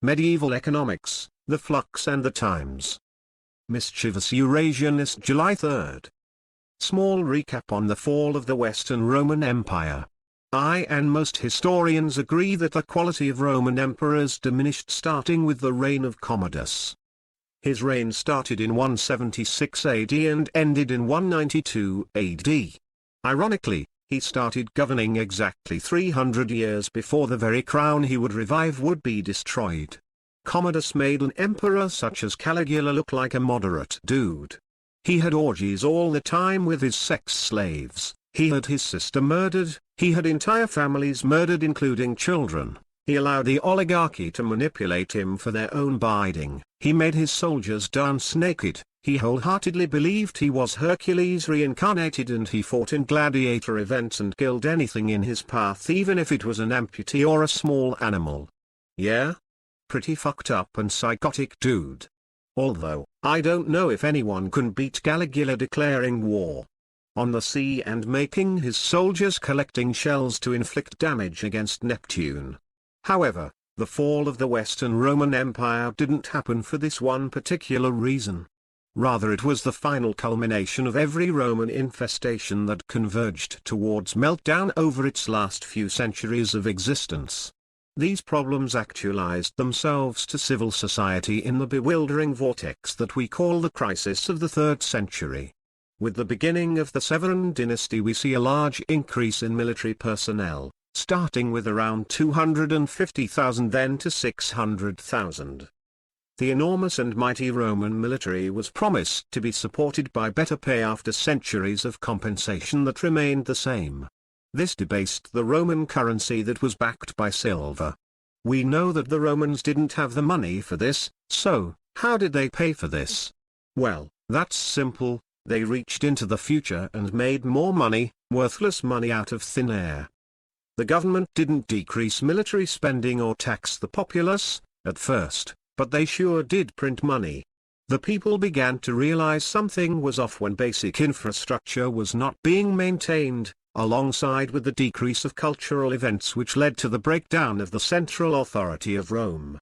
Medieval Economics, The Flux and the Times. Mischievous Eurasianist, July 3. Small recap on the fall of the Western Roman Empire. I and most historians agree that the quality of Roman emperors diminished starting with the reign of Commodus. His reign started in 176 AD and ended in 192 AD. Ironically, he started governing exactly 300 years before the very crown he would revive would be destroyed. Commodus made an emperor such as Caligula look like a moderate dude. He had orgies all the time with his sex slaves, he had his sister murdered, he had entire families murdered including children, he allowed the oligarchy to manipulate him for their own bidding, he made his soldiers dance naked, he wholeheartedly believed he was Hercules reincarnated, and he fought in gladiator events and killed anything in his path even if it was an amputee or a small animal. Yeah? Pretty fucked up and psychotic dude. Although, I don't know if anyone can beat Caligula declaring war on the sea and making his soldiers collecting shells to inflict damage against Neptune. However, the fall of the Western Roman Empire didn't happen for this one particular reason. Rather, it was the final culmination of every Roman infestation that converged towards meltdown over its last few centuries of existence. These problems actualized themselves to civil society in the bewildering vortex that we call the crisis of the 3rd century. With the beginning of the Severan dynasty, we see a large increase in military personnel, starting with around 250,000 then to 600,000. The enormous and mighty Roman military was promised to be supported by better pay after centuries of compensation that remained the same. This debased the Roman currency that was backed by silver. We know that the Romans didn't have the money for this, so, how did they pay for this? Well, that's simple, they reached into the future and made more money, worthless money out of thin air. The government didn't decrease military spending or tax the populace, at first, but they sure did print money. The people began to realize something was off when basic infrastructure was not being maintained, alongside with the decrease of cultural events which led to the breakdown of the central authority of Rome.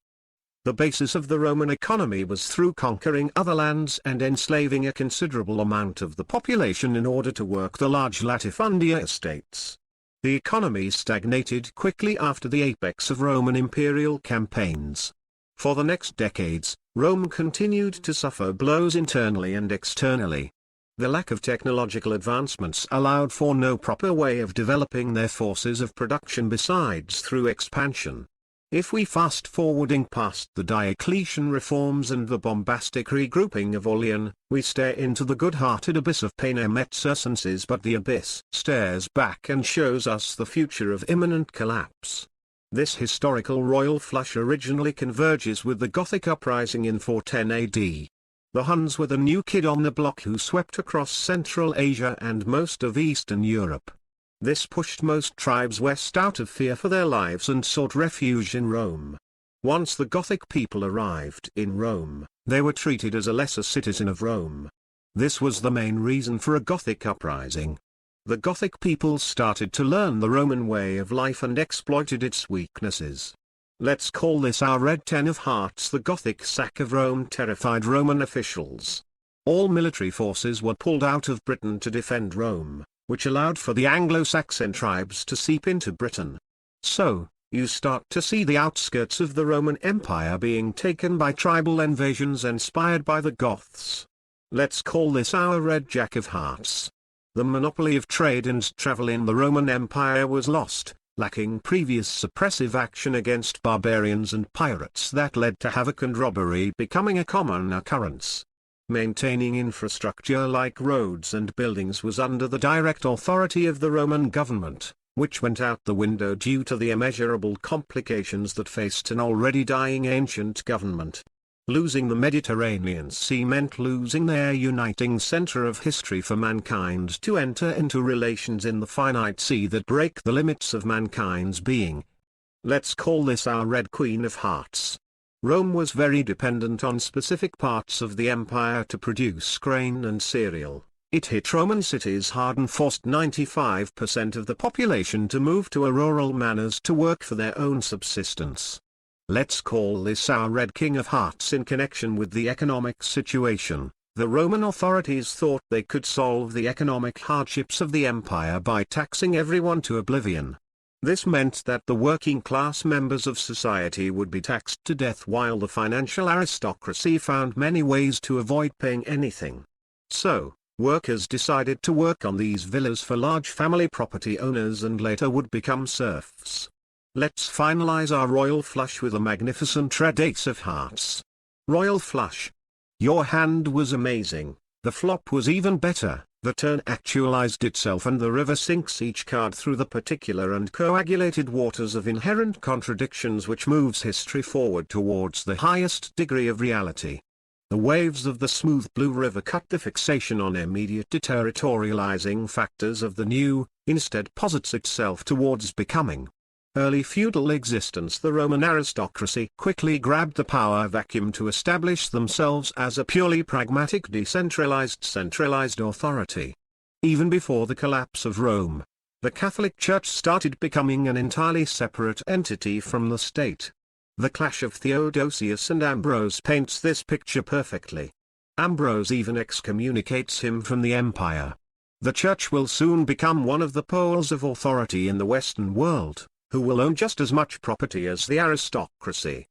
The basis of the Roman economy was through conquering other lands and enslaving a considerable amount of the population in order to work the large latifundia estates. The economy stagnated quickly after the apex of Roman imperial campaigns. For the next decades, Rome continued to suffer blows internally and externally. The lack of technological advancements allowed for no proper way of developing their forces of production besides through expansion. If we fast forwarding past the Diocletian reforms and the bombastic regrouping of Aurelian, we stare into the good-hearted abyss of panem et circenses, but the abyss stares back and shows us the future of imminent collapse. This historical royal flush originally converges with the Gothic uprising in 410 AD. The Huns were the new kid on the block who swept across Central Asia and most of Eastern Europe. This pushed most tribes west out of fear for their lives and sought refuge in Rome. Once the Gothic people arrived in Rome, they were treated as a lesser citizen of Rome. This was the main reason for a Gothic uprising. The Gothic people started to learn the Roman way of life and exploited its weaknesses. Let's call this our Red Ten of Hearts. The Gothic sack of Rome terrified Roman officials. All military forces were pulled out of Britain to defend Rome, which allowed for the Anglo-Saxon tribes to seep into Britain. So, you start to see the outskirts of the Roman Empire being taken by tribal invasions inspired by the Goths. Let's call this our Red Jack of Hearts. The monopoly of trade and travel in the Roman Empire was lost, lacking previous suppressive action against barbarians and pirates that led to havoc and robbery becoming a common occurrence. Maintaining infrastructure like roads and buildings was under the direct authority of the Roman government, which went out the window due to the immeasurable complications that faced an already dying ancient government. Losing the Mediterranean Sea meant losing their uniting center of history for mankind to enter into relations in the finite sea that break the limits of mankind's being. Let's call this our Red Queen of Hearts. Rome was very dependent on specific parts of the empire to produce grain and cereal. It hit Roman cities hard and forced 95% of the population to move to rural manors to work for their own subsistence. Let's call this our Red King of Hearts. In connection with the economic situation, the Roman authorities thought they could solve the economic hardships of the empire by taxing everyone to oblivion. This meant that the working class members of society would be taxed to death, while the financial aristocracy found many ways to avoid paying anything. So, workers decided to work on these villas for large family property owners and later would become serfs. Let's finalize our royal flush with a magnificent red ace of hearts. Royal flush. Your hand was amazing, the flop was even better, the turn actualized itself and the river sinks each card through the particular and coagulated waters of inherent contradictions which moves history forward towards the highest degree of reality. The waves of the smooth blue river cut the fixation on immediate deterritorializing factors of the new, instead posits itself towards becoming. Early feudal existence. The Roman aristocracy quickly grabbed the power vacuum to establish themselves as a purely pragmatic centralized authority. Even before the collapse of Rome, the Catholic Church started becoming an entirely separate entity from the state. The clash of Theodosius and Ambrose paints this picture perfectly. Ambrose even excommunicates him from the empire. The Church will soon become one of the poles of authority in the Western world, who will own just as much property as the aristocracy.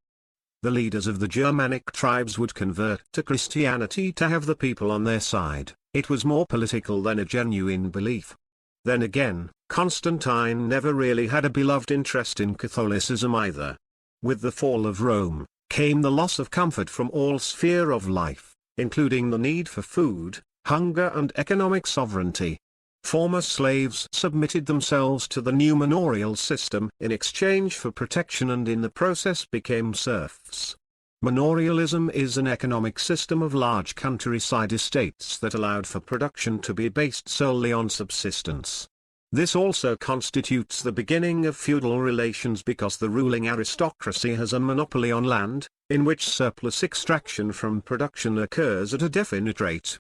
The leaders of the Germanic tribes would convert to Christianity to have the people on their side. It was more political than a genuine belief. Then again, Constantine never really had a beloved interest in Catholicism either. With the fall of Rome, came the loss of comfort from all sphere of life, including the need for food, hunger and economic sovereignty. Former slaves submitted themselves to the new manorial system in exchange for protection and in the process became serfs. Manorialism is an economic system of large countryside estates that allowed for production to be based solely on subsistence. This also constitutes the beginning of feudal relations because the ruling aristocracy has a monopoly on land, in which surplus extraction from production occurs at a definite rate.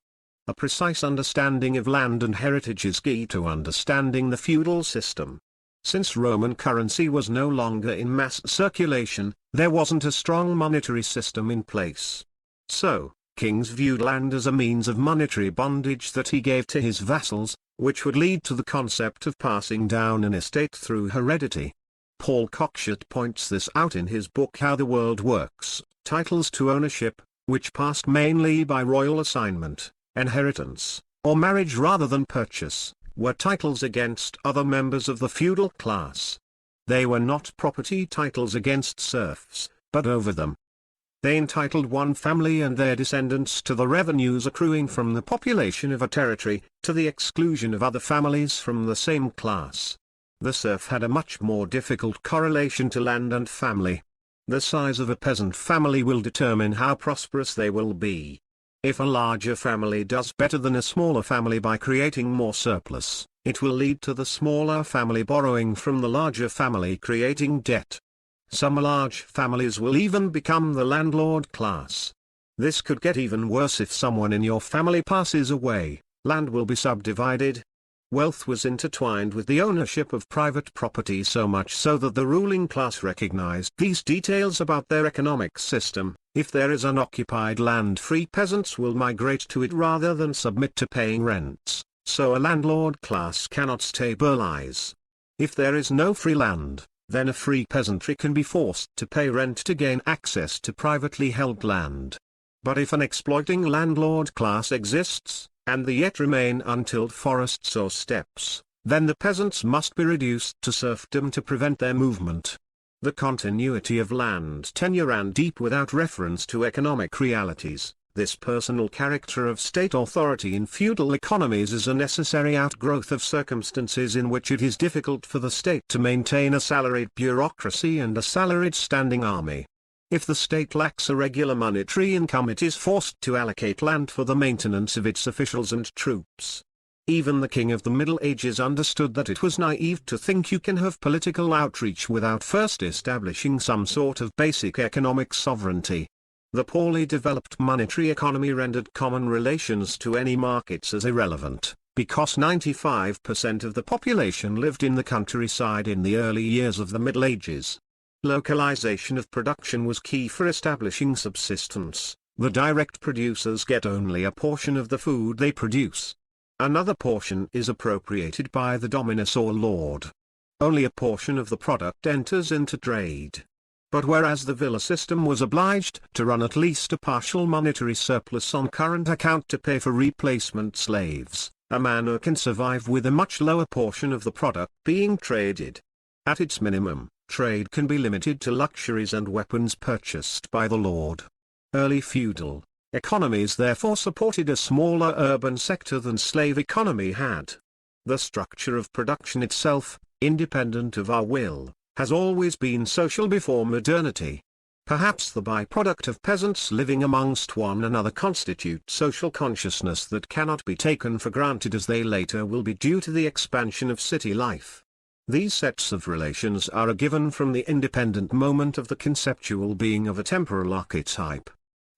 A precise understanding of land and heritage is key to understanding the feudal system. Since Roman currency was no longer in mass circulation, there wasn't a strong monetary system in place. So, kings viewed land as a means of monetary bondage that he gave to his vassals, which would lead to the concept of passing down an estate through heredity. Paul Cockshott points this out in his book How the World Works. Titles to ownership, which passed mainly by royal assignment, inheritance, or marriage rather than purchase, were titles against other members of the feudal class. They were not property titles against serfs, but over them. They entitled one family and their descendants to the revenues accruing from the population of a territory, to the exclusion of other families from the same class. The serf had a much more difficult correlation to land and family. The size of a peasant family will determine how prosperous they will be. If a larger family does better than a smaller family by creating more surplus, it will lead to the smaller family borrowing from the larger family creating debt. Some large families will even become the landlord class. This could get even worse if someone in your family passes away. Land will be subdivided. Wealth was intertwined with the ownership of private property so much so that the ruling class recognized these details about their economic system. If there is unoccupied land, free peasants will migrate to it rather than submit to paying rents, so a landlord class cannot stabilize. If there is no free land, then a free peasantry can be forced to pay rent to gain access to privately held land. But if an exploiting landlord class exists, and there yet remain untilled forests or steppes, then the peasants must be reduced to serfdom to prevent their movement. The continuity of land tenure ran deep without reference to economic realities. This personal character of state authority in feudal economies is a necessary outgrowth of circumstances in which it is difficult for the state to maintain a salaried bureaucracy and a salaried standing army. If the state lacks a regular monetary income, it is forced to allocate land for the maintenance of its officials and troops. Even the king of the Middle Ages understood that it was naive to think you can have political outreach without first establishing some sort of basic economic sovereignty. The poorly developed monetary economy rendered common relations to any markets as irrelevant, because 95% of the population lived in the countryside in the early years of the Middle Ages. Localization of production was key for establishing subsistence. The direct producers get only a portion of the food they produce. Another portion is appropriated by the dominus or lord. Only a portion of the product enters into trade. But whereas the villa system was obliged to run at least a partial monetary surplus on current account to pay for replacement slaves, a manor can survive with a much lower portion of the product being traded. At its minimum, trade can be limited to luxuries and weapons purchased by the lord. Early feudal economies therefore supported a smaller urban sector than slave economy had. The structure of production itself, independent of our will, has always been social before modernity. Perhaps the byproduct of peasants living amongst one another constitutes social consciousness that cannot be taken for granted, as they later will be due to the expansion of city life. These sets of relations are a given from the independent moment of the conceptual being of a temporal archetype.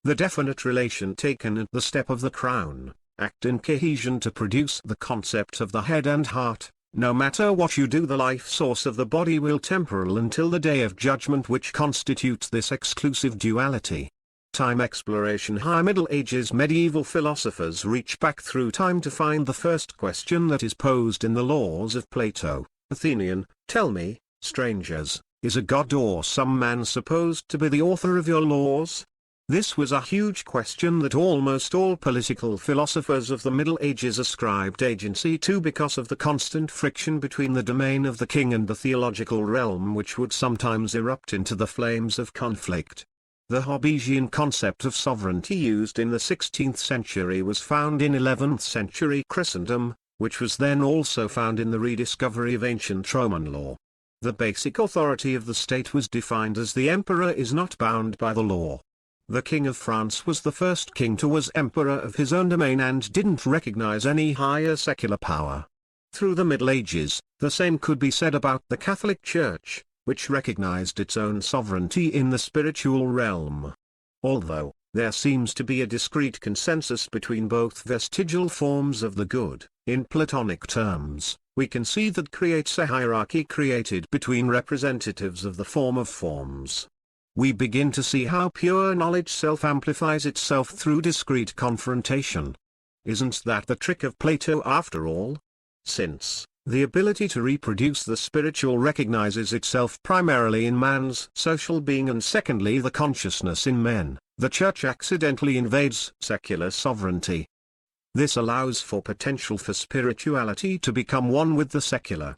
The definite relation taken at the step of the crown, act in cohesion to produce the concept of the head and heart. No matter what you do, the life source of the body will temporal until the day of judgment, which constitutes this exclusive duality. Time exploration. High Middle Ages medieval philosophers reach back through time to find the first question that is posed in the laws of Plato. Athenian, tell me, strangers, is a god or some man supposed to be the author of your laws? This was a huge question that almost all political philosophers of the Middle Ages ascribed agency to, because of the constant friction between the domain of the king and the theological realm, which would sometimes erupt into the flames of conflict. The Hobbesian concept of sovereignty used in the 16th century was found in 11th century Christendom, which was then also found in the rediscovery of ancient Roman law. The basic authority of the state was defined as the emperor is not bound by the law. The King of France was the first king to was emperor of his own domain and didn't recognize any higher secular power. Through the Middle Ages, the same could be said about the Catholic Church, which recognized its own sovereignty in the spiritual realm. Although there seems to be a discrete consensus between both vestigial forms of the good, in Platonic terms, we can see that creates a hierarchy created between representatives of the form of forms. We begin to see how pure knowledge self-amplifies itself through discrete confrontation. Isn't that the trick of Plato after all? Since the ability to reproduce the spiritual recognizes itself primarily in man's social being and secondly the consciousness in men, the Church accidentally invades secular sovereignty. This allows for potential for spirituality to become one with the secular.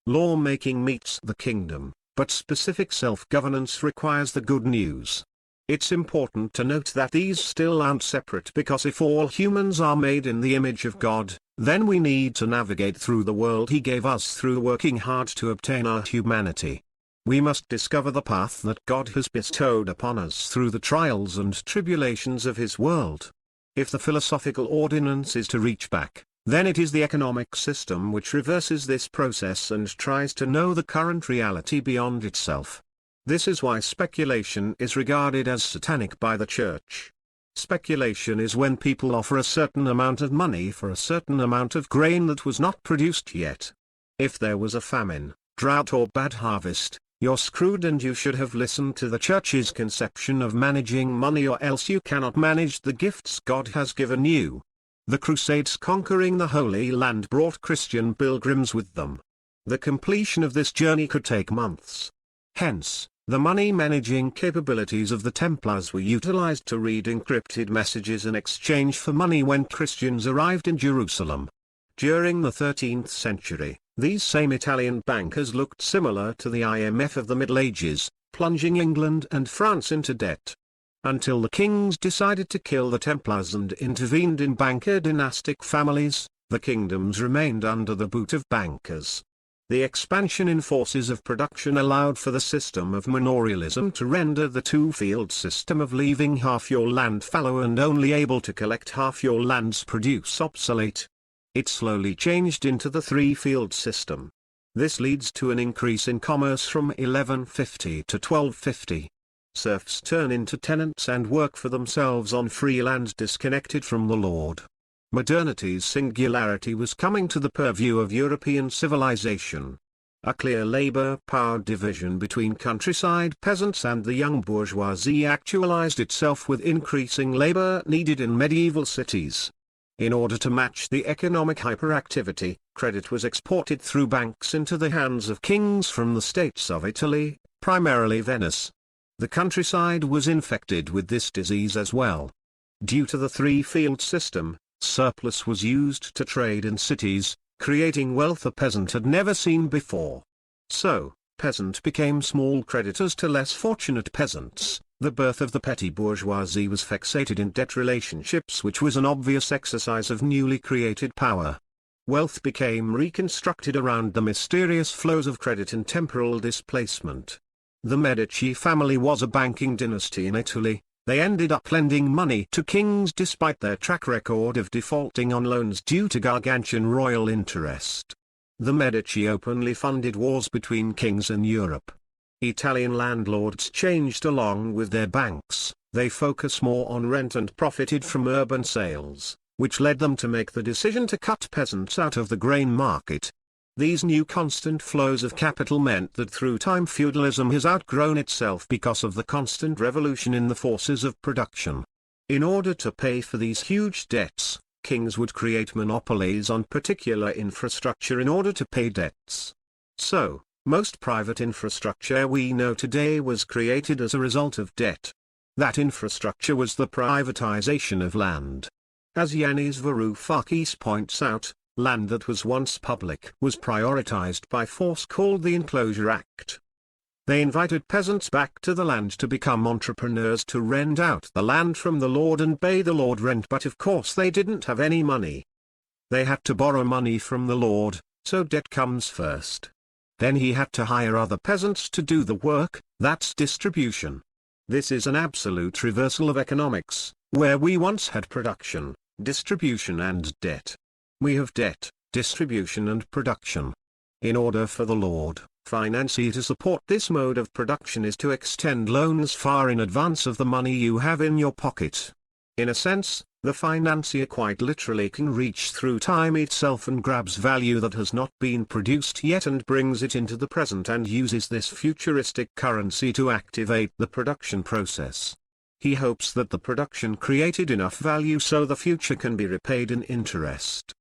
Law-making meets the kingdom, but specific self-governance requires the good news. It's important to note that these still aren't separate, because if all humans are made in the image of God, then we need to navigate through the world He gave us through working hard to obtain our humanity. We must discover the path that God has bestowed upon us through the trials and tribulations of His world. If the philosophical ordinance is to reach back, then it is the economic system which reverses this process and tries to know the current reality beyond itself. This is why speculation is regarded as satanic by the Church. Speculation is when people offer a certain amount of money for a certain amount of grain that was not produced yet. If there was a famine, drought or bad harvest, you're screwed and you should have listened to the Church's conception of managing money, or else you cannot manage the gifts God has given you. The Crusades conquering the Holy Land brought Christian pilgrims with them. The completion of this journey could take months. Hence, the money-managing capabilities of the Templars were utilized to read encrypted messages in exchange for money when Christians arrived in Jerusalem. During the 13th century, these same Italian bankers looked similar to the IMF of the Middle Ages, plunging England and France into debt. Until the kings decided to kill the Templars and intervened in banker dynastic families, the kingdoms remained under the boot of bankers. The expansion in forces of production allowed for the system of manorialism to render the two-field system of leaving half your land fallow and only able to collect half your land's produce obsolete. It slowly changed into the three-field system. This leads to an increase in commerce from 1150 to 1250. Serfs turn into tenants and work for themselves on free land disconnected from the lord. Modernity's singularity was coming to the purview of European civilization. a clear labor-power division between countryside peasants and the young bourgeoisie actualized itself with increasing labor needed in medieval cities. In order to match the economic hyperactivity, credit was exported through banks into the hands of kings from the states of Italy, primarily Venice. The countryside was infected with this disease as well. Due to the three-field system, surplus was used to trade in cities, creating wealth a peasant had never seen before. So, peasant became small creditors to less fortunate peasants. The birth of the petty bourgeoisie was fixated in debt relationships, which was an obvious exercise of newly created power. Wealth became reconstructed around the mysterious flows of credit and temporal displacement. The Medici family was a banking dynasty in Italy. They ended up lending money to kings despite their track record of defaulting on loans due to gargantuan royal interest. The Medici openly funded wars between kings in Europe. Italian landlords changed along with their banks. They focus more on rent and profited from urban sales, which led them to make the decision to cut peasants out of the grain market. These new constant flows of capital meant that through time feudalism has outgrown itself because of the constant revolution in the forces of production. In order to pay for these huge debts, kings would create monopolies on particular infrastructure in order to pay debts. So, most private infrastructure we know today was created as a result of debt. That infrastructure was the privatization of land. As Yanis Varoufakis points out, land that was once public was prioritized by force called the Enclosure Act. They invited peasants back to the land to become entrepreneurs to rent out the land from the lord and pay the lord rent, but of course they didn't have any money. They had to borrow money from the lord, so debt comes first. Then he had to hire other peasants to do the work, that's distribution. This is an absolute reversal of economics, where we once had production, distribution and debt. We have debt, distribution and production. In order for the lord, financier to support this mode of production is to extend loans far in advance of the money you have in your pocket. In a sense, the financier quite literally can reach through time itself and grabs value that has not been produced yet and brings it into the present and uses this futuristic currency to activate the production process. He hopes that the production created enough value so the future can be repaid in interest.